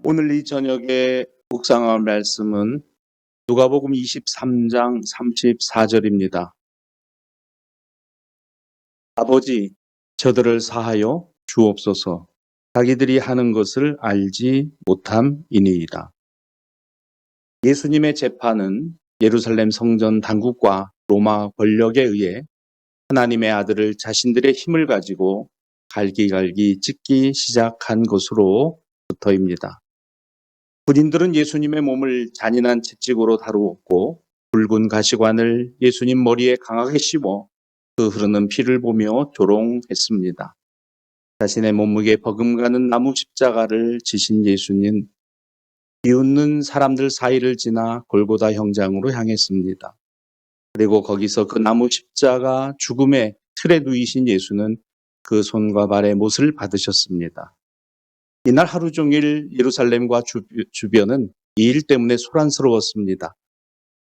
오늘 이 저녁에 묵상할 말씀은 누가복음 23장 34절입니다. 아버지, 저들을 사하여 주옵소서. 자기들이 하는 것을 알지 못함이니이다. 예수님의 재판은 예루살렘 성전 당국과 로마 권력에 의해 하나님의 아들을 자신들의 힘을 가지고 갈기갈기 찢기 시작한 것으로부터입니다. 군인들은 예수님의 몸을 잔인한 채찍으로 다루었고 붉은 가시관을 예수님 머리에 강하게 씌워 그 흐르는 피를 보며 조롱했습니다. 자신의 몸무게 버금가는 나무 십자가를 지신 예수님, 비웃는 사람들 사이를 지나 골고다 형장으로 향했습니다. 그리고 거기서 그 나무 십자가 죽음의 틀에 누이신 예수는 그 손과 발의 못을 받으셨습니다. 이날 하루 종일 예루살렘과 주변은 이 일 때문에 소란스러웠습니다.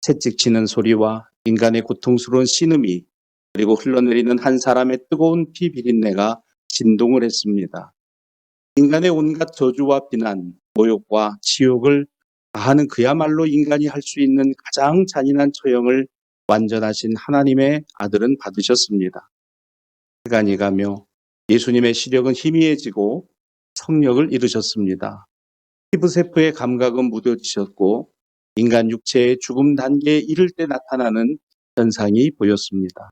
채찍치는 소리와 인간의 고통스러운 신음이 그리고 흘러내리는 한 사람의 뜨거운 피 비린내가 진동을 했습니다. 인간의 온갖 저주와 비난, 모욕과 치욕을 다하는 그야말로 인간이 할 수 있는 가장 잔인한 처형을 완전하신 하나님의 아들은 받으셨습니다. 시간이 가며 예수님의 시력은 희미해지고 성력을 잃으셨습니다. 피부세포의 감각은 무뎌지셨고 인간 육체의 죽음 단계에 이를 때 나타나는 현상이 보였습니다.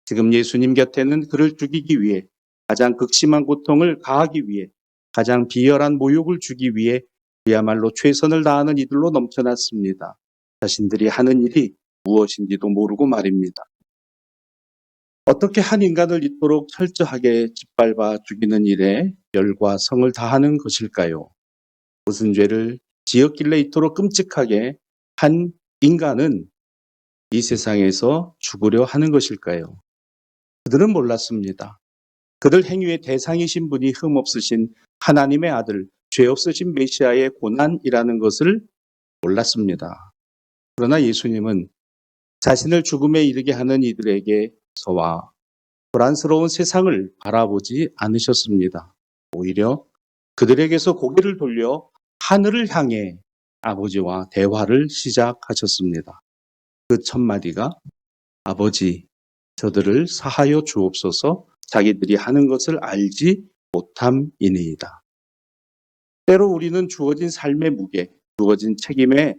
지금 예수님 곁에는 그를 죽이기 위해 가장 극심한 고통을 가하기 위해 가장 비열한 모욕을 주기 위해 그야말로 최선을 다하는 이들로 넘쳐났습니다. 자신들이 하는 일이 무엇인지도 모르고 말입니다. 어떻게 한 인간을 이토록 철저하게 짓밟아 죽이는 일에 열과 성을 다하는 것일까요? 무슨 죄를 지었길래 이토록 끔찍하게 한 인간은 이 세상에서 죽으려 하는 것일까요? 그들은 몰랐습니다. 그들 행위의 대상이신 분이 흠없으신 하나님의 아들, 죄 없으신 메시아의 고난이라는 것을 몰랐습니다. 그러나 예수님은 자신을 죽음에 이르게 하는 이들에게서와 불안스러운 세상을 바라보지 않으셨습니다. 오히려 그들에게서 고개를 돌려 하늘을 향해 아버지와 대화를 시작하셨습니다. 그 첫 마디가 아버지, 저들을 사하여 주옵소서. 자기들이 하는 것을 알지 못함이니이다. 때로 우리는 주어진 삶의 무게, 주어진 책임의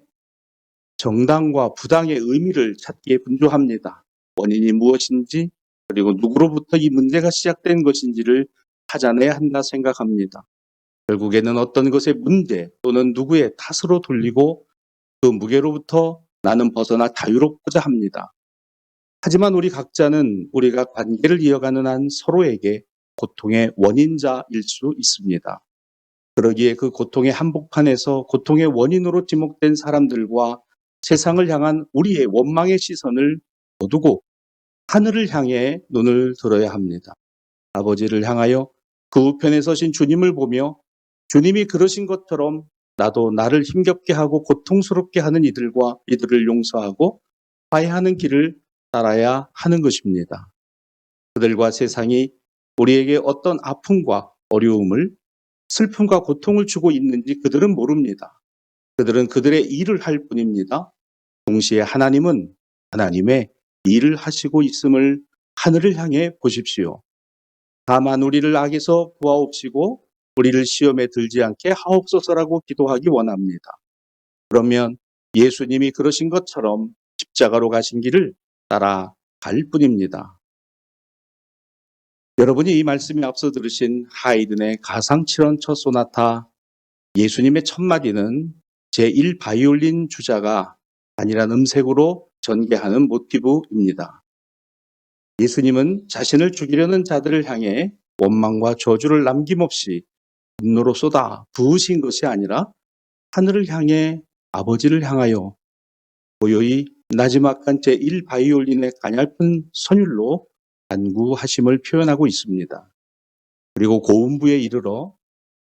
정당과 부당의 의미를 찾기에 분주합니다. 원인이 무엇인지 그리고 누구로부터 이 문제가 시작된 것인지를 찾아내야 한다 생각합니다. 결국에는 어떤 것의 문제 또는 누구의 탓으로 돌리고 그 무게로부터 나는 벗어나 자유롭고자 합니다. 하지만 우리 각자는 우리가 관계를 이어가는 한 서로에게 고통의 원인자일 수 있습니다. 그러기에 그 고통의 한복판에서 고통의 원인으로 지목된 사람들과 세상을 향한 우리의 원망의 시선을 거두고 하늘을 향해 눈을 들어야 합니다. 아버지를 향하여 그 우편에 서신 주님을 보며 주님이 그러신 것처럼 나도 나를 힘겹게 하고 고통스럽게 하는 이들을 용서하고 화해하는 길을 따라야 하는 것입니다. 그들과 세상이 우리에게 어떤 아픔과 어려움을 슬픔과 고통을 주고 있는지 그들은 모릅니다. 그들은 그들의 일을 할 뿐입니다. 동시에 하나님은 하나님의 일을 하시고 있음을 하늘을 향해 보십시오. 다만 우리를 악에서 구하옵시고 우리를 시험에 들지 않게 하옵소서라고 기도하기 원합니다. 그러면 예수님이 그러신 것처럼 십자가로 가신 길을 따라갈 뿐입니다. 여러분이 이 말씀에 앞서 들으신 하이든의 가상 7원 첫 소나타 예수님의 첫 마디는 제1 바이올린 주자가 단일한 음색으로 전개하는 모티브입니다. 예수님은 자신을 죽이려는 자들을 향해 원망과 저주를 남김없이 분노로 쏟아 부으신 것이 아니라 하늘을 향해 아버지를 향하여 고요히 나지막한 제1 바이올린의 가냘픈 선율로 간구하심을 표현하고 있습니다. 그리고 고음부에 이르러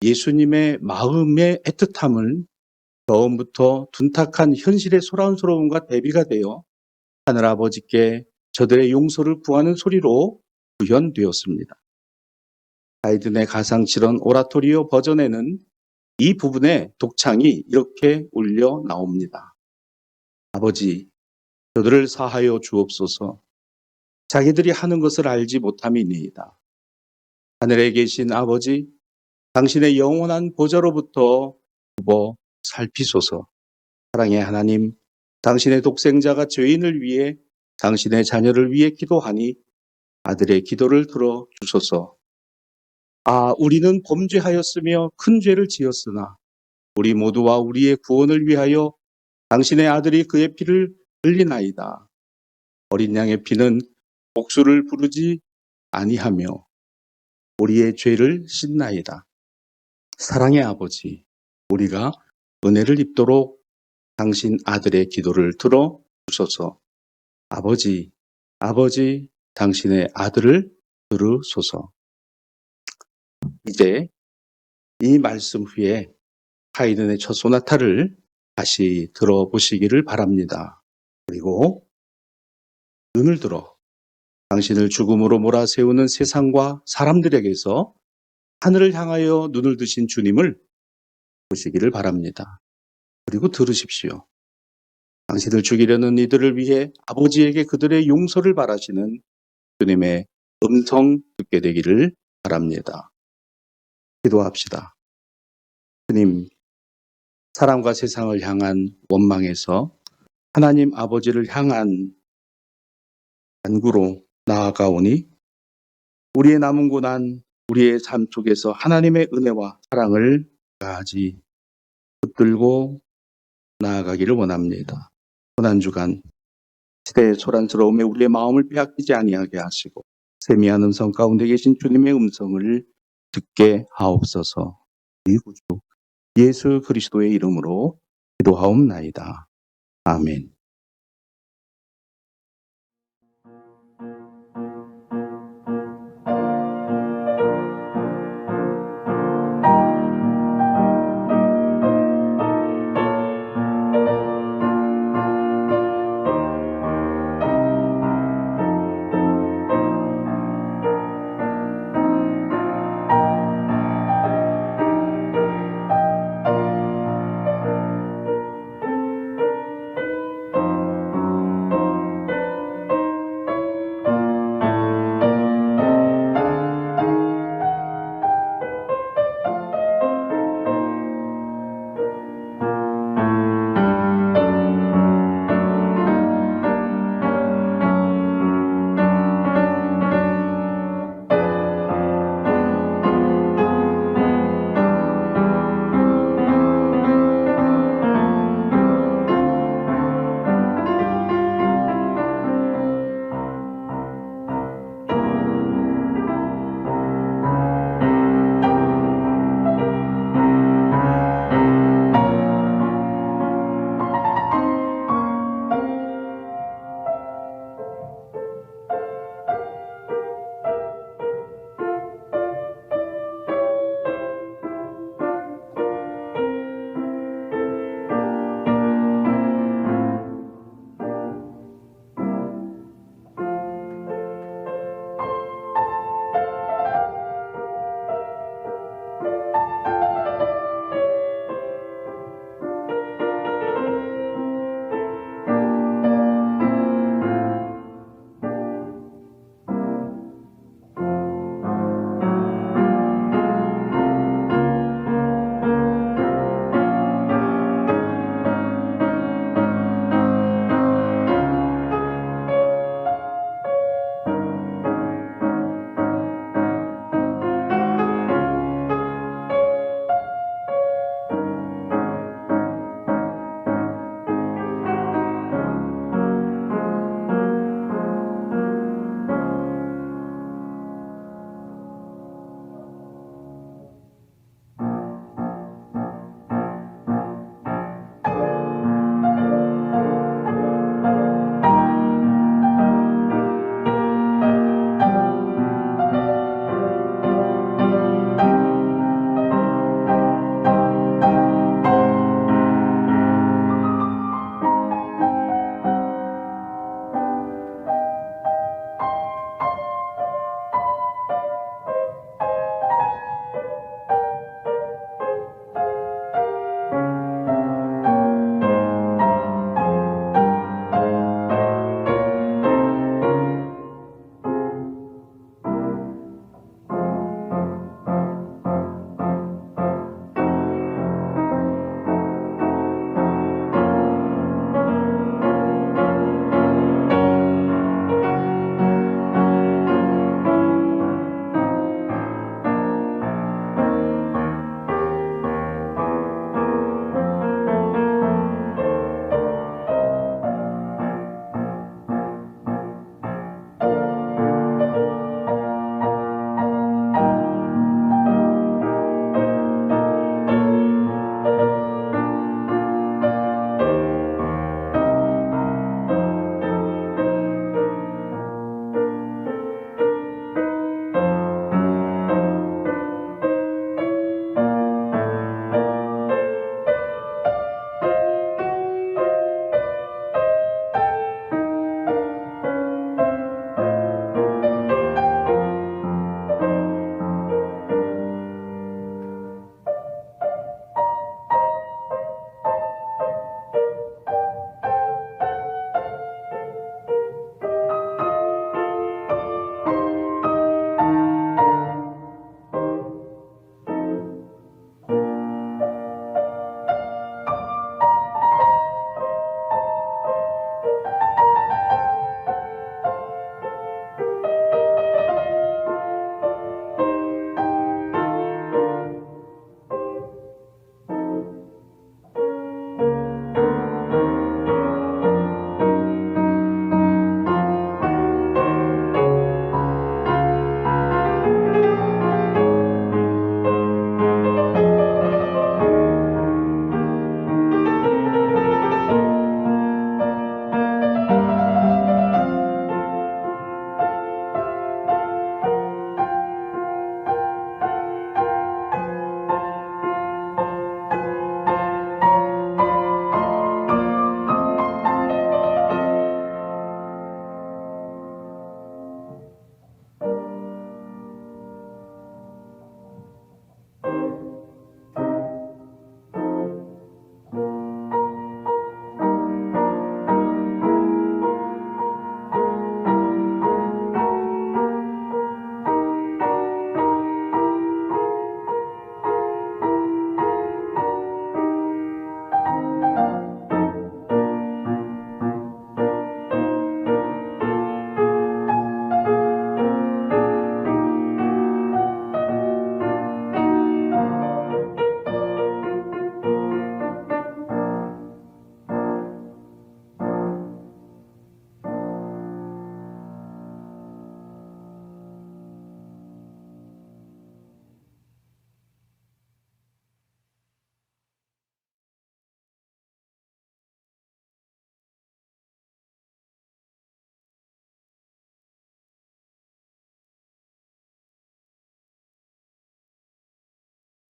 예수님의 마음의 애틋함을 처음부터 둔탁한 현실의 소란스러움과 대비가 되어 하늘아버지께 저들의 용서를 구하는 소리로 구현되었습니다. 하이든의 가상 7원 오라토리오 버전에는 이 부분에 독창이 이렇게 울려 나옵니다. 아버지, 저들을 사하여 주옵소서. 자기들이 하는 것을 알지 못함이니이다. 하늘에 계신 아버지, 당신의 영원한 보좌로부터 굽어 살피소서. 사랑의 하나님, 당신의 독생자가 죄인을 위해 당신의 자녀를 위해 기도하니 아들의 기도를 들어 주소서. 우리는 범죄하였으며 큰 죄를 지었으나 우리 모두와 우리의 구원을 위하여 당신의 아들이 그의 피를 흘리나이다. 어린 양의 피는 복수를 부르지 아니하며 우리의 죄를 씻나이다. 사랑의 아버지, 우리가 은혜를 입도록 당신 아들의 기도를 들어 주소서. 아버지, 당신의 아들을 들으소서. 이제 이 말씀 후에 하이든의 첫 소나타를 다시 들어보시기를 바랍니다. 그리고 눈을 들어 당신을 죽음으로 몰아세우는 세상과 사람들에게서 하늘을 향하여 눈을 드신 주님을 보시기를 바랍니다. 그리고 들으십시오. 당신을 죽이려는 이들을 위해 아버지에게 그들의 용서를 바라시는 주님의 음성 듣게 되기를 바랍니다. 기도합시다. 주님, 사람과 세상을 향한 원망에서 하나님 아버지를 향한 간구로 나아가오니 우리의 남은 고난, 우리의 삶 속에서 하나님의 은혜와 사랑을 가지 붙들고 나아가기를 원합니다. 고난 주간 시대의 소란스러움에 우리의 마음을 빼앗기지 아니하게 하시고 세미한 음성 가운데 계신 주님의 음성을 듣게 하옵소서. 우리 구주 예수 그리스도의 이름으로 기도하옵나이다. 아멘.